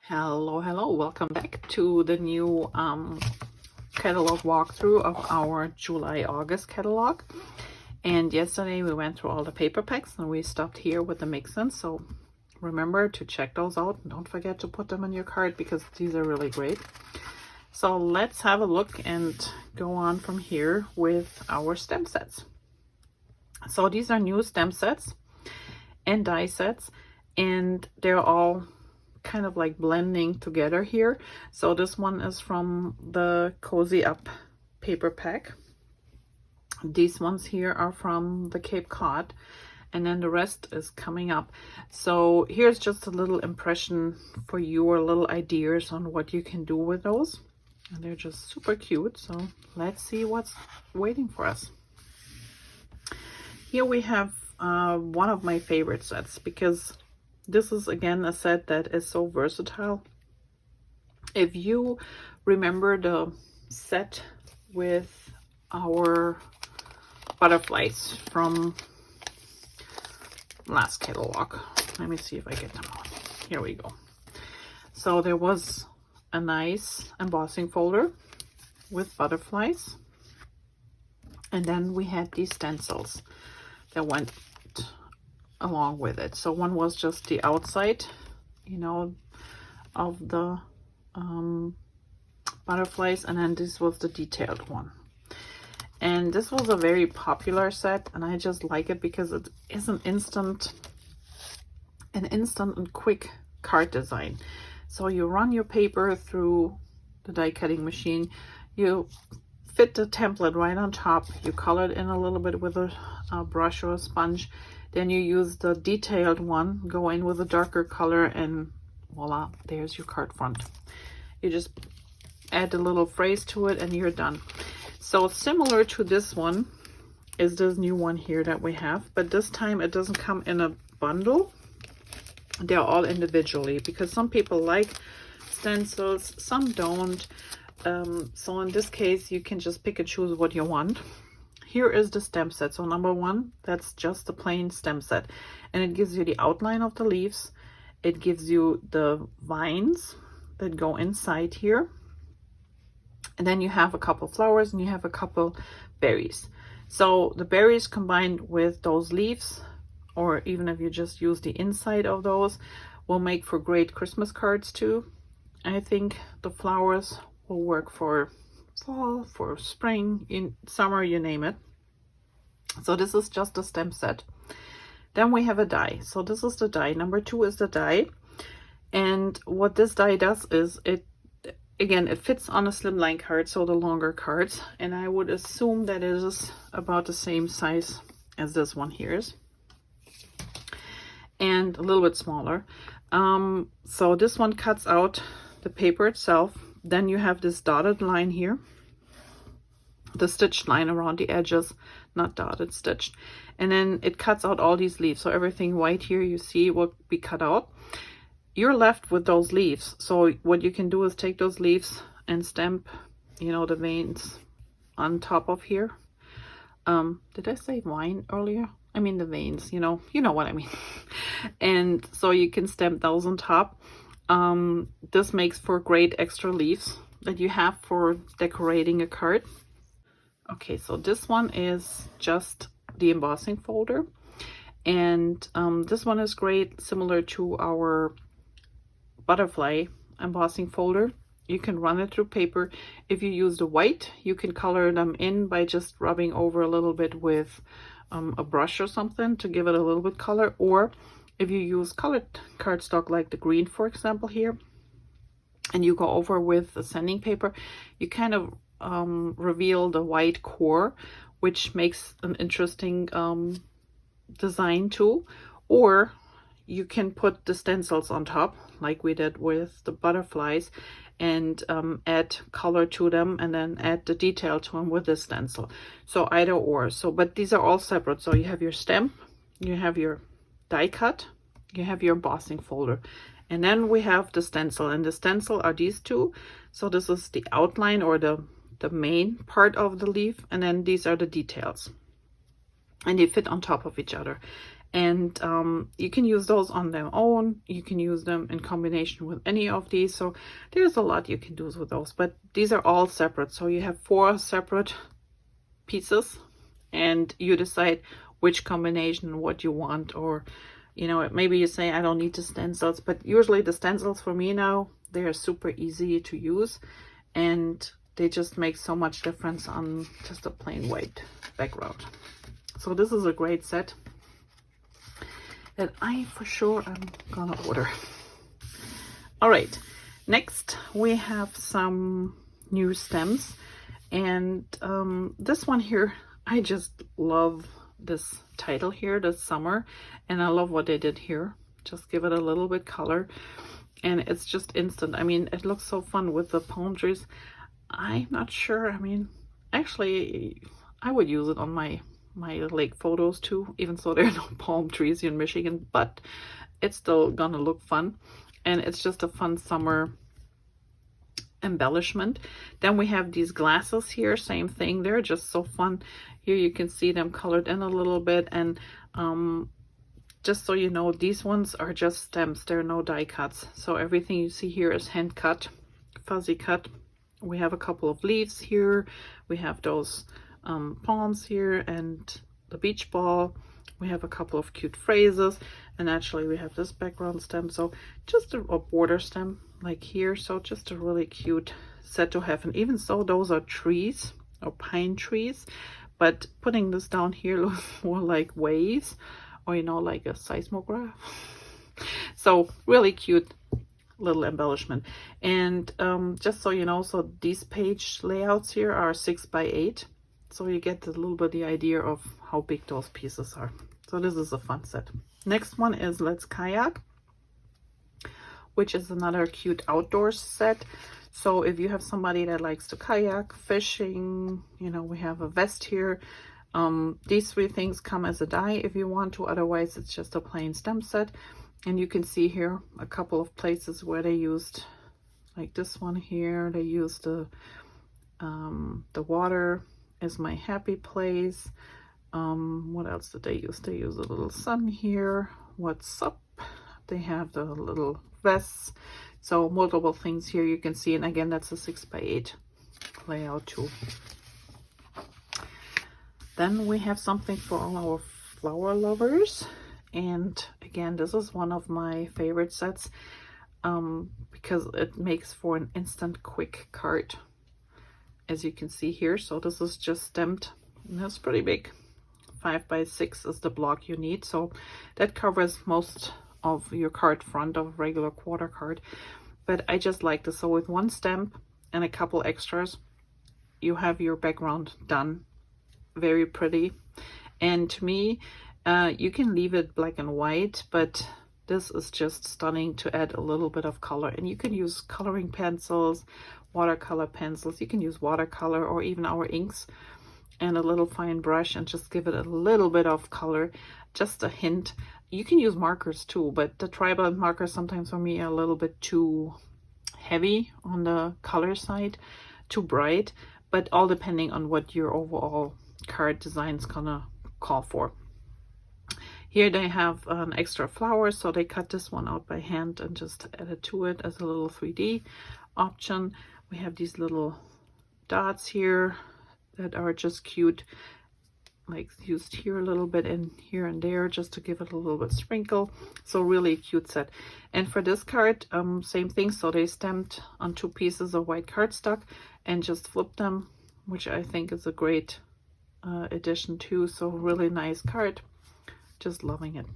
Hello, welcome back to the new catalog walkthrough of our July-August catalog. And yesterday we went through all the paper packs and we stopped here with the mix-ins, so remember to check those out. Don't forget to put them in your cart because these are really great. So let's have a look and go on from here with our stem sets. So these are new stem sets and die sets, and they're all kind of like blending together here. So this one is from the Cozy Up paper pack. These ones here are from the Cape Cod, and then the rest is coming up. So here's just a little impression for you, or little ideas on what you can do with those. And they're just super cute. So let's see what's waiting for us. Here we have one of my favorite sets, because this is again a set that is so versatile. If you remember the set with our butterflies from last catalog, let me see if I get them out. Here we go. So there was a nice embossing folder with butterflies, and then we had these stencils that went along with it. So one was just the outside, you know, of the butterflies, and then this was the detailed one. And this was a very popular set, and I just like it because it is an instant and quick card design. So you run your paper through the die cutting machine, you fit the template right on top, you color it in a little bit with a brush or a sponge, then you use the detailed one, go in with a darker color, and voila, there's your card front. You just add a little phrase to it and you're done. So similar to this one is this new one here that we have, but this time it doesn't come in a bundle. They're all individually, because some people like stencils, some don't. So in this case, you can just pick and choose what you want. Here is the stem set. So number one, that's just the plain stem set, and it gives you the outline of the leaves. It gives you the vines that go inside here, and then you have a couple flowers and you have a couple berries. So the berries combined with those leaves, or even if you just use the inside of those, will make for great Christmas cards too. I think the flowers will work for fall, for spring, in summer, you name it. So this is just a stem set. Then we have a die. So this is the die. Number two is the die. And what this die does is, it fits on a slimline card, so the longer cards. And I would assume that it is about the same size as this one here is, and a little bit smaller. So this one cuts out the paper itself. Then you have this dotted line here, the stitched line around the edges, not dotted, stitched. And then it cuts out all these leaves. So everything white here you see will be cut out. You're left with those leaves. So what you can do is take those leaves and stamp, you know, the veins on top of here. Did I say vine earlier? I mean the veins, you know what I mean. And so you can stamp those on top. This makes for great extra leaves that you have for decorating a card. Okay, so this one is just the embossing folder, and this one is great, similar to our butterfly embossing folder. You can run it through paper. If you use the white, you can color them in by just rubbing over a little bit with a brush or something to give it a little bit color. Or if you use colored cardstock like the green, for example, here, and you go over with the sanding paper, you kind of reveal the white core, which makes an interesting design too. Or you can put the stencils on top like we did with the butterflies, and add color to them, and then add the detail to them with the stencil. So either or. So, but these are all separate. So you have your stamp, you have your die cut, you have your embossing folder, and then we have the stencil. And the stencil are these two. So this is the outline, or the main part of the leaf, and then these are the details. and they fit on top of each other. And you can use those on their own. You can use them in combination with any of these. So there's a lot you can do with those, but these are all separate. So you have 4 separate pieces, and you decide which combination, what you want. Or, you know, maybe you say, I don't need the stencils, but usually the stencils for me now, they are super easy to use, and they just make so much difference on just a plain white background. So this is a great set that I for sure am gonna order. All right, next we have some new stems, and this one here, I just love this title here, this summer, and I love what they did here. Just give it a little bit color, and it's just instant. I mean, it looks so fun with the palm trees. I'm not sure, I mean, actually I would use it on my lake photos too, even though there are no palm trees here in Michigan, but it's still gonna look fun, and it's just a fun summer embellishment. Then we have these glasses here, same thing, they're just so fun. Here you can see them colored in a little bit, and just so you know, these ones are just stems, there are no die cuts, so everything you see here is hand cut, fuzzy cut. We have a couple of leaves here, we have those palms here and the beach ball. We have a couple of cute phrases, and actually we have this background stem, so just a border stem like here. So just a really cute set to have. And even so, those are trees or pine trees, but putting this down here looks more like waves, or, you know, like a seismograph. So really cute little embellishment. And just so you know, so these page layouts here are 6 by 8. So you get a little bit the idea of how big those pieces are. So this is a fun set. Next one is Let's Kayak, which is another cute outdoors set. So if you have somebody that likes to kayak, fishing, you know, we have a vest here. These 3 things come as a die if you want to, otherwise it's just a plain stem set. And you can see here a couple of places where they used, like this one here, they used the water is my happy place. What else did they use? They use a little sun here. What's up? They have the little vests. So multiple things here you can see. And again, that's a 6 by 8 layout too. Then we have something for all our flower lovers. And again, this is one of my favorite sets because it makes for an instant quick card, as you can see here. So this is just stamped, and that's pretty big. 5 by 6 is the block you need, so that covers most of your card front of a regular quarter card. But I just like this. So with 1 stamp and a couple extras, you have your background done. Very pretty. And to me, you can leave it black and white, but this is just stunning to add a little bit of color. And you can use coloring pencils, watercolor pencils, you can use watercolor or even our inks and a little fine brush and just give it a little bit of color, just a hint. You can use markers too, but the tribal markers sometimes for me are a little bit too heavy on the color side, too bright, but all depending on what your overall card design is gonna call for. Here they have an extra flower, so they cut this one out by hand and just added to it as a little 3D option. We have these little dots here that are just cute, like used here a little bit and here and there just to give it a little bit sprinkle. So really cute set. And for this card, same thing. So they stamped on 2 pieces of white cardstock and just flipped them, which I think is a great addition too. So really nice card. Just loving it.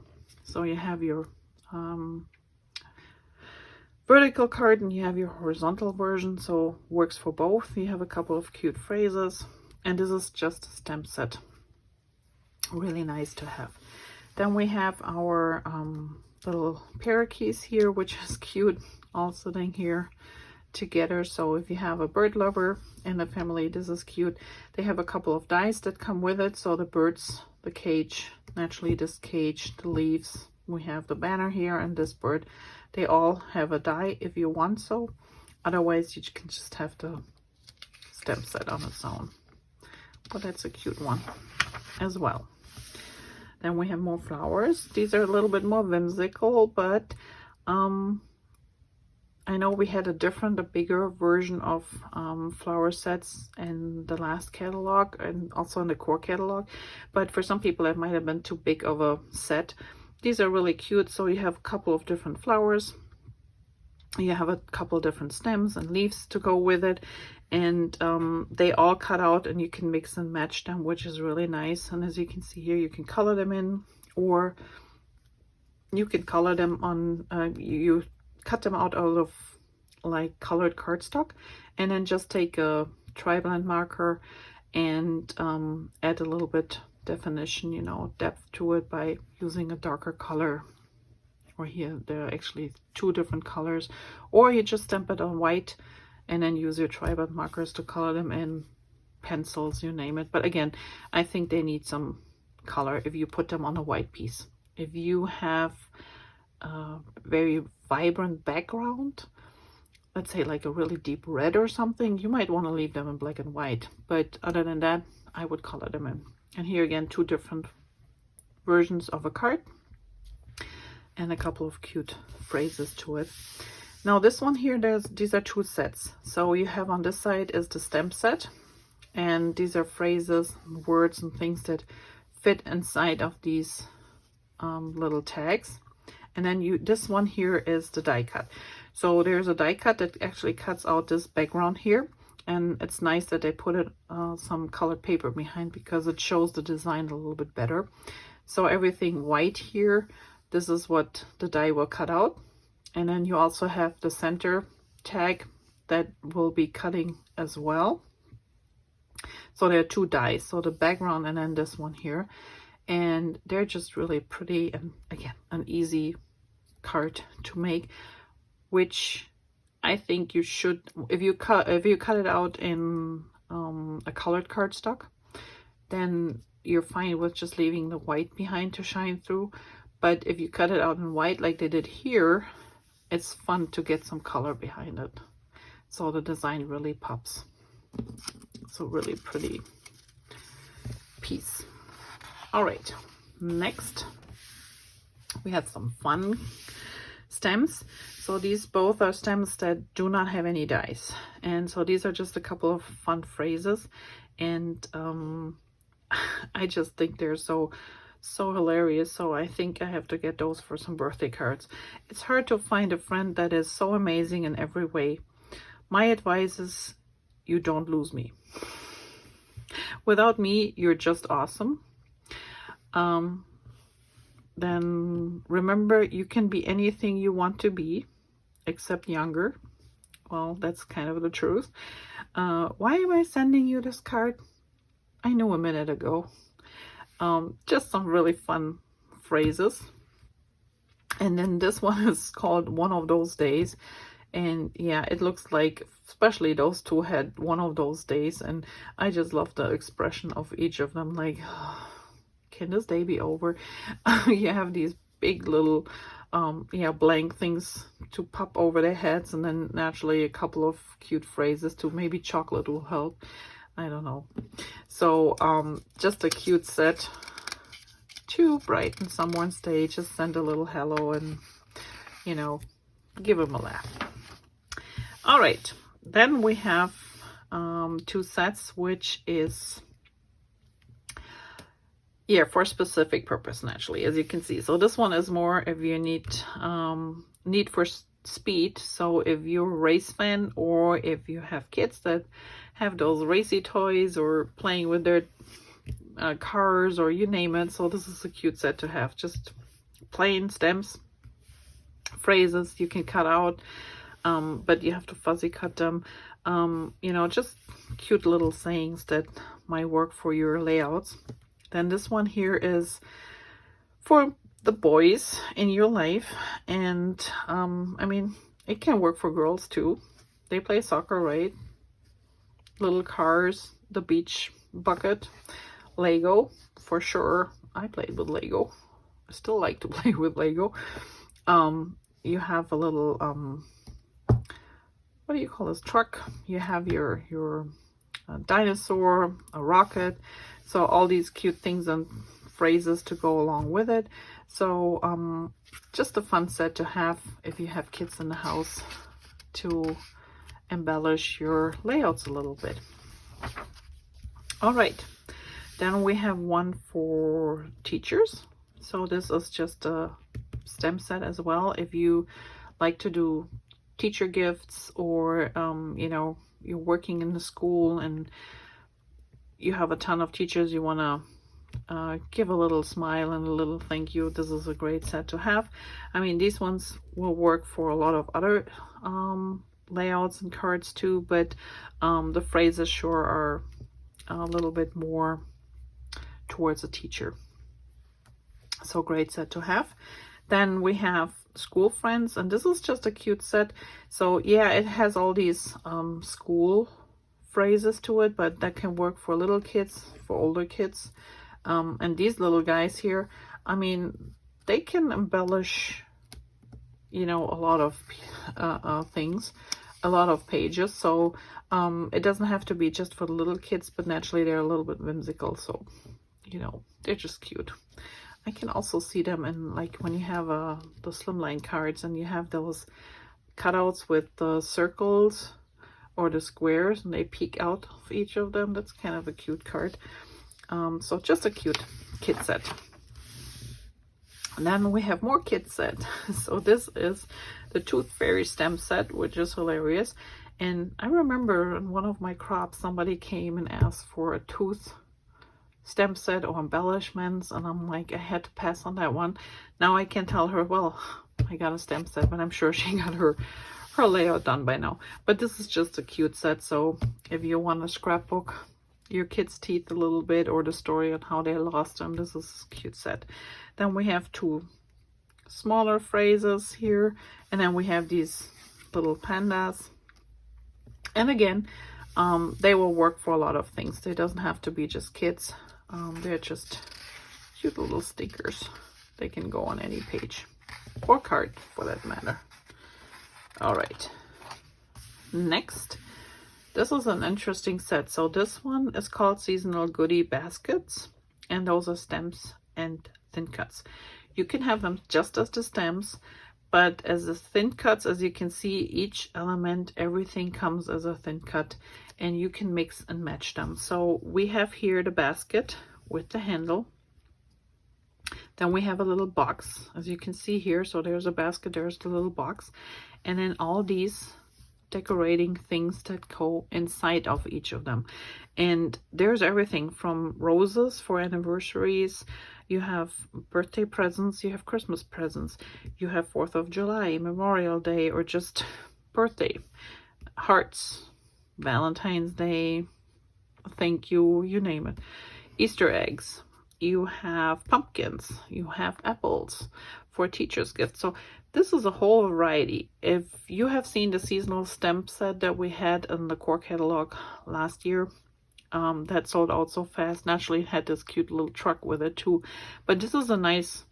So you have your vertical card and you have your horizontal version, so works for both. You have a couple of cute phrases, and this is just a stamp set. Really nice to have. Then we have our little parakeets here, which is cute, all sitting here together. So if you have a bird lover in the family, this is cute. They have a couple of dies that come with it. So the birds, the cage, naturally this cage, the leaves, we have the banner here, and this bird, they all have a die if you want so. Otherwise you can just have the stamp set on its own. But that's a cute one as well. Then we have more flowers. These are a little bit more whimsical, but I know we had a bigger version of flower sets in the last catalog and also in the core catalog. But for some people, it might have been too big of a set. These are really cute. So you have a couple of different flowers. You have a couple of different stems and leaves to go with it. And they all cut out and you can mix and match them, which is really nice. And as you can see here, you can color them in, or you can color them on, you cut them out of like colored cardstock, and then just take a tri-blend marker and add a little bit definition, you know, depth to it by using a darker color. Or here there are actually 2 different colors, or you just stamp it on white and then use your tri-blend markers to color them in, pencils, you name it. But again, I think they need some color if you put them on a white piece. If you have a very vibrant background, let's say like a really deep red or something, you might want to leave them in black and white. But other than that, I would color them in. And here again, 2 different versions of a card and a couple of cute phrases to it. Now this one here, these are 2 sets. So you have on this side is the stamp set, and these are phrases, words and things that fit inside of these little tags. And then this one here is the die cut. So there's a die cut that actually cuts out this background here, and it's nice that they put it some colored paper behind because it shows the design a little bit better. So everything white here, this is what the die will cut out. And then you also have the center tag that will be cutting as well. So there are 2 dies, so the background and then this one here. And they're just really pretty, and again, an easy card to make, which I think you should, if you cut it out in a colored cardstock, then you're fine with just leaving the white behind to shine through. But if you cut it out in white like they did here, it's fun to get some color behind it. So the design really pops. It's a really pretty piece. All right, next we have some fun stems. So these both are stems that do not have any dies. And so these are just a couple of fun phrases. And I just think they're so hilarious. So I think I have to get those for some birthday cards. It's hard to find a friend that is so amazing in every way. My advice is you don't lose me. Without me, you're just awesome. Then remember, you can be anything you want to be, except younger. Well, that's kind of the truth. Why am I sending you this card? I knew a minute ago. Just some really fun phrases. And then this one is called One of Those Days. And yeah, it looks like, especially those 2 had one of those days. And I just love the expression of each of them. Like, can this day be over? You have these big little, blank things to pop over their heads. And then naturally a couple of cute phrases too. Maybe chocolate will help. I don't know. So just a cute set to brighten someone's day. Just send a little hello and, you know, give them a laugh. All right, then we have 2 sets, which is, yeah, for a specific purpose, naturally, as you can see. So this one is more if you need for speed. So if you're a race fan, or if you have kids that have those racy toys or playing with their cars, or you name it. So this is a cute set to have. Just plain stems, phrases you can cut out, but you have to fuzzy cut them. You know, just cute little sayings that might work for your layouts. Then this one here is for the boys in your life. And I mean, it can work for girls too. They play soccer, right? Little cars, the beach bucket, Lego, for sure. I played with Lego. I still like to play with Lego. You have a little, what do you call this, truck? You have your dinosaur, a rocket. So all these cute things and phrases to go along with it. So just a fun set to have if you have kids in the house to embellish your layouts a little bit. All right, then we have one for teachers. So this is just a stem set as well. If you like to do teacher gifts, or you know, you're working in the school and you have a ton of teachers, you want to give a little smile and a little thank you, this is a great set to have. I mean, these ones will work for a lot of other layouts and cards too, but the phrases sure are a little bit more towards a teacher. So great set to have. Then we have school friends, and this is just a cute set. So yeah, it has all these school phrases to it, but that can work for little kids, for older kids. And these little guys here, I mean, they can embellish, you know, a lot of things, a lot of pages. So it doesn't have to be just for the little kids, but naturally they're a little bit whimsical. So, you know, they're just cute. I can also see them in, like, when you have the slimline cards and you have those cutouts with the circles or the squares and they peek out of each of them. That's kind of a cute card. So just a cute kid set. And then we have more kid set. So this is the Tooth Fairy stem set, which is hilarious. And I remember in one of my crops, somebody came and asked for a tooth stem set or embellishments, and I'm like, I had to pass on that one. Now I can tell her, well, I got a stem set, but I'm sure she got her layout done by now. But this is just a cute set. So if you want to scrapbook your kids' teeth a little bit, or the story on how they lost them, this is a cute set. Then we have two smaller phrases here, and then we have these little pandas. And again, they will work for a lot of things. They doesn't have to be just kids. They're just cute little stickers. They can go on any page or card for that matter. All right, next, this is an interesting set. So this one is called Seasonal Goodie Baskets, and those are stems and thin cuts. You can have them just as the stems, but as the thin cuts, as you can see, each element, everything comes as a thin cut, and you can mix and match them. So we have here the basket with the handle. Then we have a little box, as you can see here. So there's a basket, there's the little box, and then all these decorating things that go inside of each of them. And there's everything from roses for anniversaries, you have birthday presents, you have Christmas presents, you have 4th of July, Memorial Day, or just birthday, hearts, Valentine's Day, thank you, you name it, Easter eggs, you have pumpkins, you have apples for teachers' gifts. So this is a whole variety. If you have seen the seasonal stamp set that we had in the core catalog last year, that sold out so fast. Naturally, it had this cute little truck with it too. But this is a nice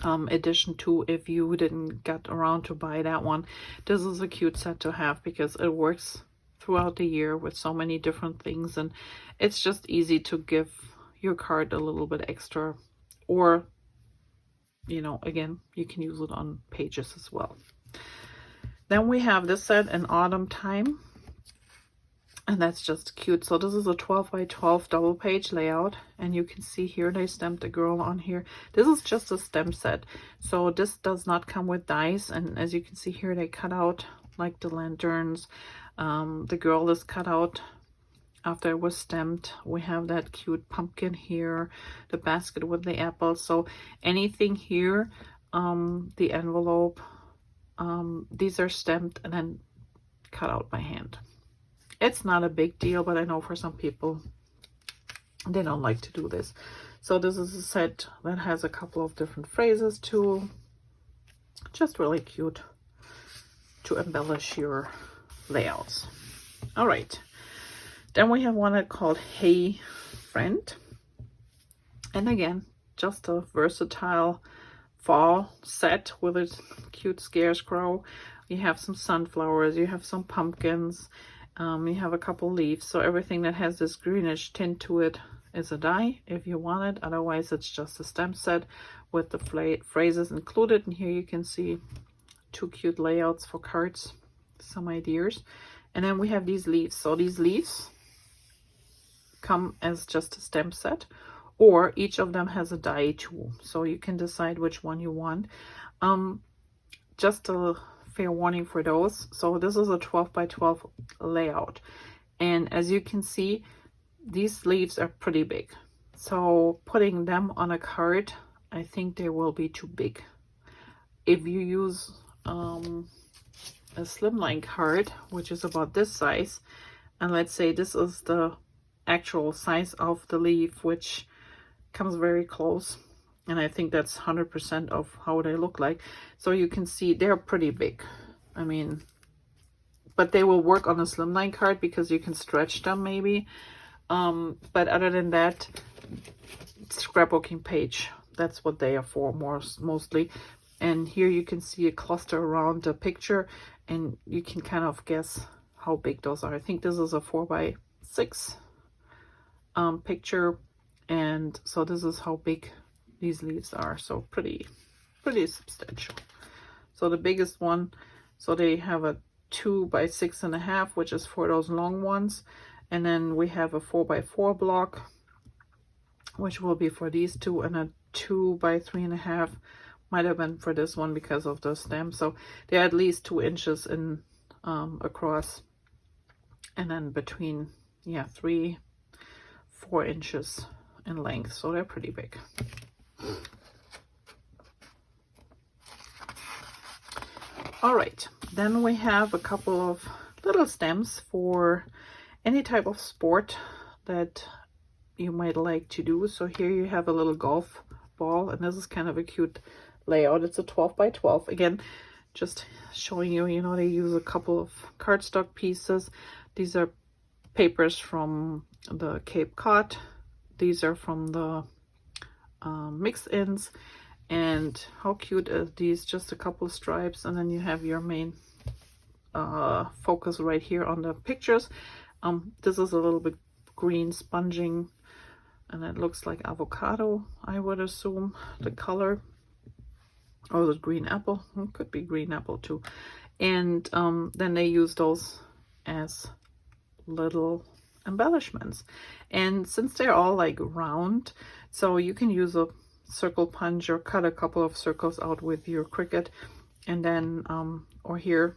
addition too, if you didn't get around to buy that one. This is a cute set to have because it works throughout the year with so many different things, and it's just easy to give your card a little bit extra, or, you know, again, you can use it on pages as well. Then we have this set in autumn time, and that's just cute. So this is a 12 by 12 double page layout, and you can see here they stamped the girl on here. This is just a stamp set, so this does not come with dies, and as you can see here, they cut out like the lanterns. The girl is cut out after it was stamped. We have that cute pumpkin here, the basket with the apples. So anything here, the envelope, these are stamped and then cut out by hand. It's not a big deal, but I know for some people, they don't like to do this. So this is a set that has a couple of different phrases too. Just really cute to embellish your layouts. All right. Then we have one called Hey Friend. And again, just a versatile fall set with a cute scarecrow. You have some sunflowers, you have some pumpkins, you have a couple leaves. So everything that has this greenish tint to it is a die if you want it. Otherwise, it's just a stamp set with the phrases included. And here you can see 2 cute layouts for cards, some ideas. And then we have these leaves. So these leaves come as just a stamp set, or each of them has a die too. So you can decide which one you want. Just a fair warning for those. So this is a 12 by 12 layout. And as you can see, these leaves are pretty big. So putting them on a card, I think they will be too big. If you use a slimline card, which is about this size, and let's say this is the actual size of the leaf, which comes very close, and I think that's 100% of how they look like. So you can see they're pretty big. I mean, but they will work on a slimline card because you can stretch them maybe. But other than that, scrapbooking page, that's what they are for mostly. And here you can see a cluster around the picture, and you can kind of guess how big those are. I think this is a 4 by 6 picture, and so this is how big these leaves are. So pretty substantial. So the biggest one, so they have a 2 by 6.5, which is for those long ones. And then we have a 4 by 4 block, which will be for these two, and a 2 by 3.5 might have been for this one because of the stem. So they're at least 2 inches in across, and then between 3-4 inches in length. So they're pretty big. All right, then we have a couple of little stems for any type of sport that you might like to do. So here you have a little golf ball, and this is kind of a cute layout. It's a 12 by 12. Again, just showing you, you know, they use a couple of cardstock pieces. These are papers from the Cape Cod. These are from the mix-ins. And how cute are these? Just a couple of stripes, and then you have your main focus right here on the pictures. This is a little bit green sponging, and it looks like avocado, I would assume, the color. Or the green apple. It could be green apple too. And then they use those as little embellishments. And since they're all like round, so you can use a circle punch or cut a couple of circles out with your Cricut, and then or here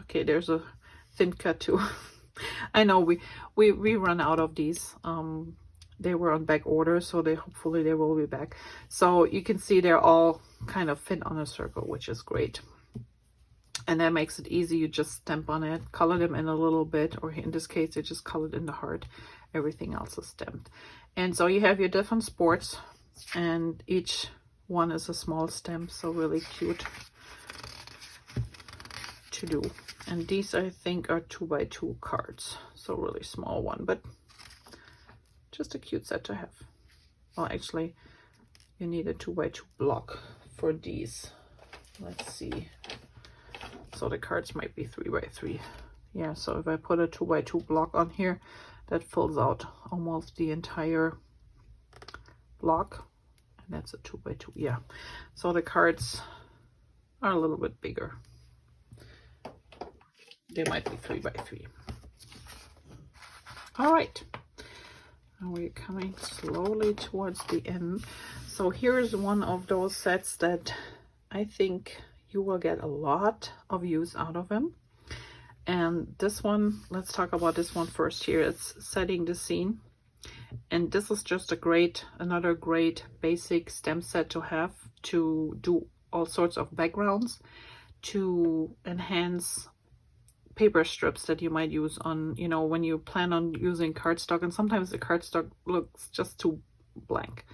okay, there's a thin cut too. I know we run out of these. They were on back order, so hopefully they will be back. So you can see they're all kind of fit on a circle, which is great. And that makes it easy. You just stamp on it, color them in a little bit, or in this case, they just colored in the heart. Everything else is stamped. And so you have your different sports, and each one is a small stamp, so really cute to do. And these, I think, are 2 by 2 cards, so really small one, but just a cute set to have. Well, actually, you need a 2 by 2 block for these. Let's see. So the cards might be 3 by 3. Yeah, so if I put a 2 by 2 block on here, that fills out almost the entire block. And that's a 2 by 2. Yeah. So the cards are a little bit bigger. They might be 3 by 3. All right. And we're coming slowly towards the end. So here's one of those sets that I think you will get a lot of use out of them. And this one, let's talk about this one first here. It's setting the scene. And this is just another great basic stamp set to have to do all sorts of backgrounds, to enhance paper strips that you might use on, you know, when you plan on using cardstock, and sometimes the cardstock looks just too blank.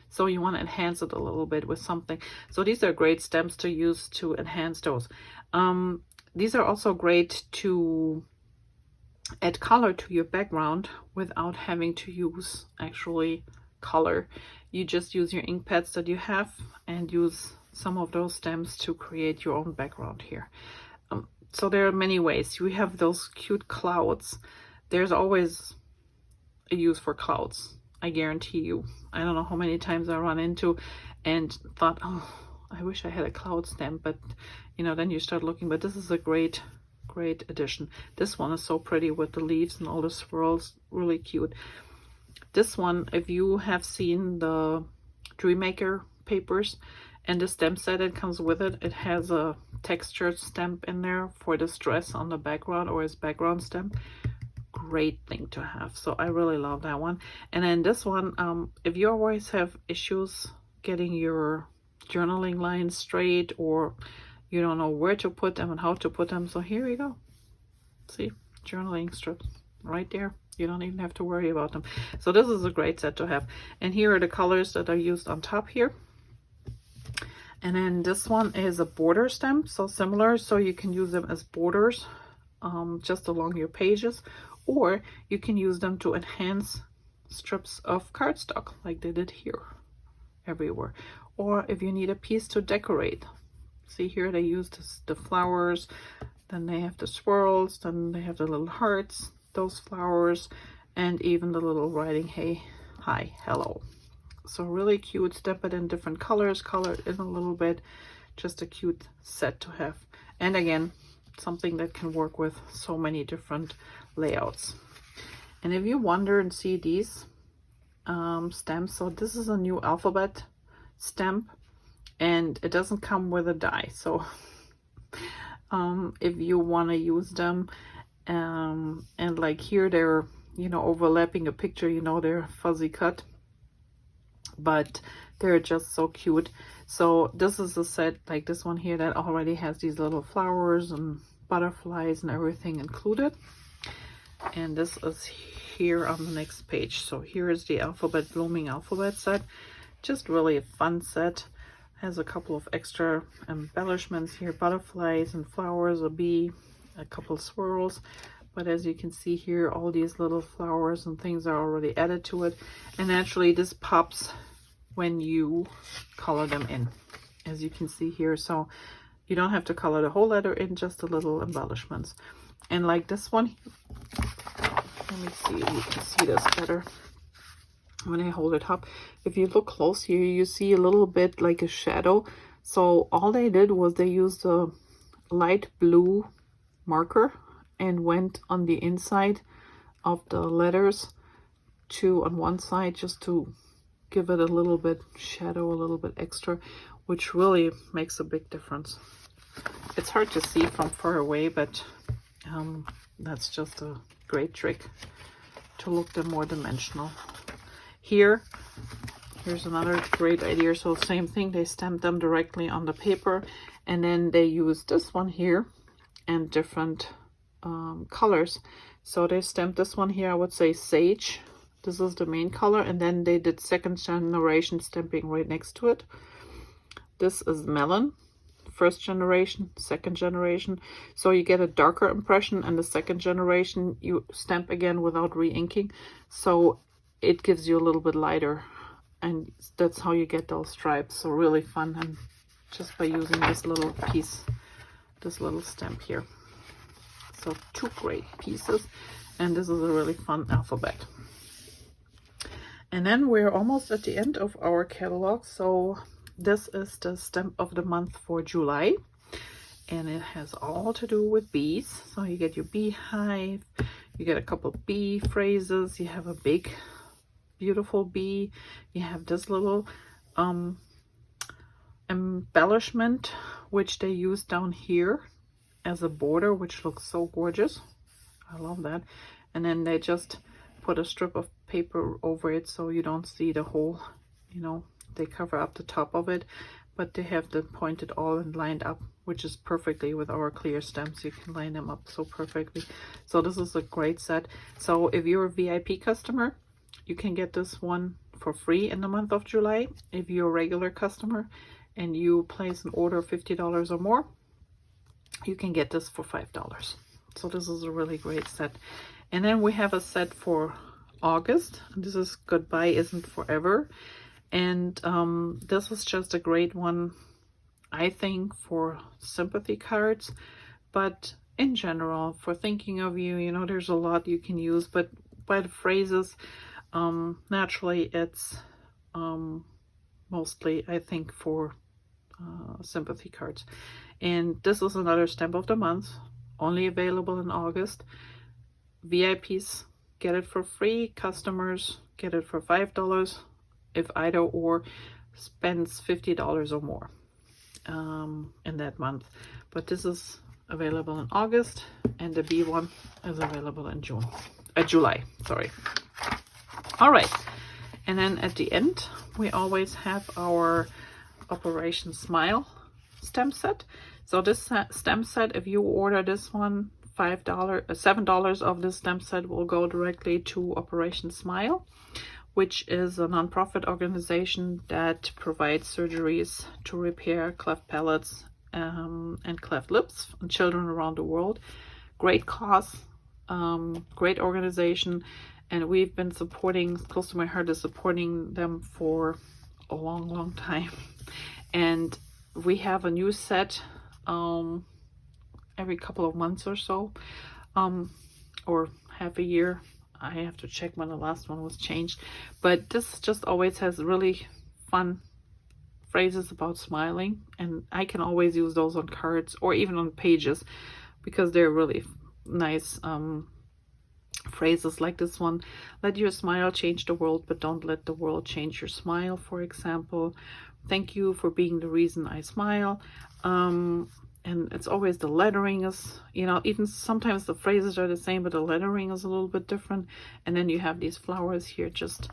So you want to enhance it a little bit with something. So these are great stamps to use to enhance those. These are also great to add color to your background without having to use actually color. You just use your ink pads that you have and use some of those stamps to create your own background here. So there are many ways. You have those cute clouds. There's always, a use for clouds. I guarantee you. I don't know how many times I run into and thought, oh, I wish I had a cloud stamp, but you know, then you start looking. But this is a great addition. This one is so pretty with the leaves and all the swirls, really cute. This one, if you have seen the Dreammaker papers and the stamp set that comes with it, it has a textured stamp in there for the stress on the background, or as background stamp. Great thing to have. So I really love that one. And then this one, if you always have issues getting your journaling lines straight, or you don't know where to put them and how to put them, so here you go. See, journaling strips right there. You don't even have to worry about them. So this is a great set to have. And here are the colors that are used on top here. And then this one is a border stamp, so similar, so you can use them as borders just along your pages, or you can use them to enhance strips of cardstock like they did here everywhere. Or if you need a piece to decorate, see here they used the flowers, then they have the swirls, then they have the little hearts, those flowers, and even the little writing, hey, hi, hello. So really cute. Stamp it in different colors, color it in a little bit. Just a cute set to have. And again, something that can work with so many different layouts. And if you wonder and see these stamps, so this is a new alphabet stamp, and it doesn't come with a die. So if you want to use them, and like here they're, you know, overlapping a picture, you know, they're fuzzy cut, but they're just so cute. So this is a set like this one here that already has these little flowers and butterflies and everything included. And this is here on the next page. So here is the alphabet, blooming alphabet set. Just really a fun set. Has a couple of extra embellishments here, butterflies and flowers, a bee, a couple swirls. But as you can see here, all these little flowers and things are already added to it. And naturally this pops when you color them in, as you can see here. So you don't have to color the whole letter in, just the little embellishments. And like this one, let me see if you can see this better when I hold it up. If you look close here, you see a little bit like a shadow. So all they did was they used a light blue marker and went on the inside of the letters on one side, just to give it a little bit shadow, a little bit extra, which really makes a big difference. It's hard to see from far away, but that's just a great trick to look them more dimensional. Here's another great idea. So same thing, they stamped them directly on the paper, and then they used this one here and different colors. So they stamped this one here, I would say sage. This is the main color, and then they did second generation stamping right next to it. This is melon, first generation, second generation. So you get a darker impression, and the second generation you stamp again without re-inking. So it gives you a little bit lighter, and that's how you get those stripes. So really fun, and just by using this little piece, this little stamp here. So two great pieces, and this is a really fun alphabet. And then we're almost at the end of our catalog. So this is the stamp of the month for July, and it has all to do with bees. So you get your beehive, you get a couple of bee phrases, you have a big beautiful bee, you have this little embellishment which they use down here as a border, which looks so gorgeous. I love that. And then they just put a strip of paper over it so you don't see the whole, you know, they cover up the top of it, but they have them pointed all and lined up, which is perfectly with our clear stamps. You can line them up so perfectly. So this is a great set. So if you're a VIP customer, you can get this one for free in the month of July. If you're a regular customer and you place an order of $50 or more, you can get this for $5. So this is a really great set. And then we have a set for August. This is Goodbye Isn't Forever. And this is just a great one, I think, for sympathy cards, but in general, for thinking of you, you know, there's a lot you can use, but by the phrases, Naturally, it's mostly, I think, for sympathy cards. And this is another stamp of the month, only available in August. VIPs get it for free, customers get it for $5 if either or spends $50 or more in that month. But this is available in August, and the B one is available in July, sorry. All right, and then at the end we always have our Operation Smile stamp set. So this stamp set, if you order this one, $7 of this stamp set will go directly to Operation Smile, which is a non-profit organization that provides surgeries to repair cleft palates and cleft lips in children around the world. Great cause, great organization, and we've been supporting, close to my heart is supporting them for a long time. And we have a new set every couple of months or so, or half a year. I have to check when the last one was changed, but this just always has really fun phrases about smiling, and I can always use those on cards or even on pages because they're really nice phrases, like this one: let your smile change the world, but don't let the world change your smile, for example. Thank you for being the reason I smile. And it's always, the lettering is, you know, even sometimes the phrases are the same, but the lettering is a little bit different. And then you have these flowers here, just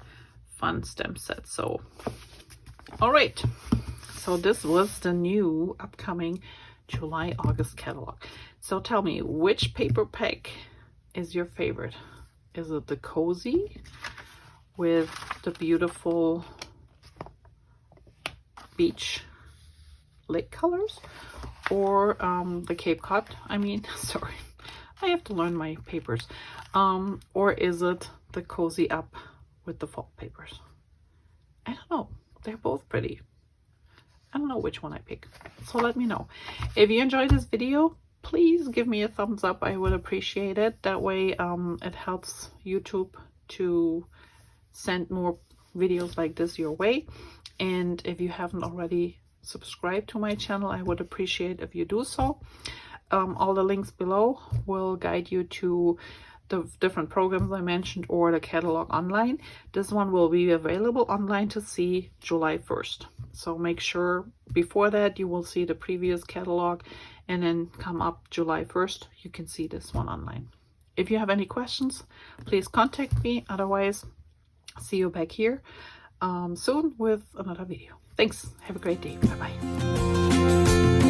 fun stamp set. So, all right. So this was the new upcoming July-August catalog. So tell me, which paper pack is your favorite? Is it the cozy with the beautiful beach lake colors, or the Cape Cod? I mean, sorry, I have to learn my papers. Or is it the cozy up with the fall papers? I don't know. They're both pretty. I don't know which one I pick. So let me know. If you enjoyed this video, please give me a thumbs up. I would appreciate it. That way it helps YouTube to send more videos like this your way. And if you haven't already subscribed to my channel, I would appreciate if you do so. All the links below will guide you to the different programs I mentioned or the catalog online. This one will be available online to see July 1st. So make sure before that you will see the previous catalog, and then come up July 1st, you can see this one online. If you have any questions, please contact me. Otherwise, see you back here soon with another video. Thanks. Have a great day. Bye-bye.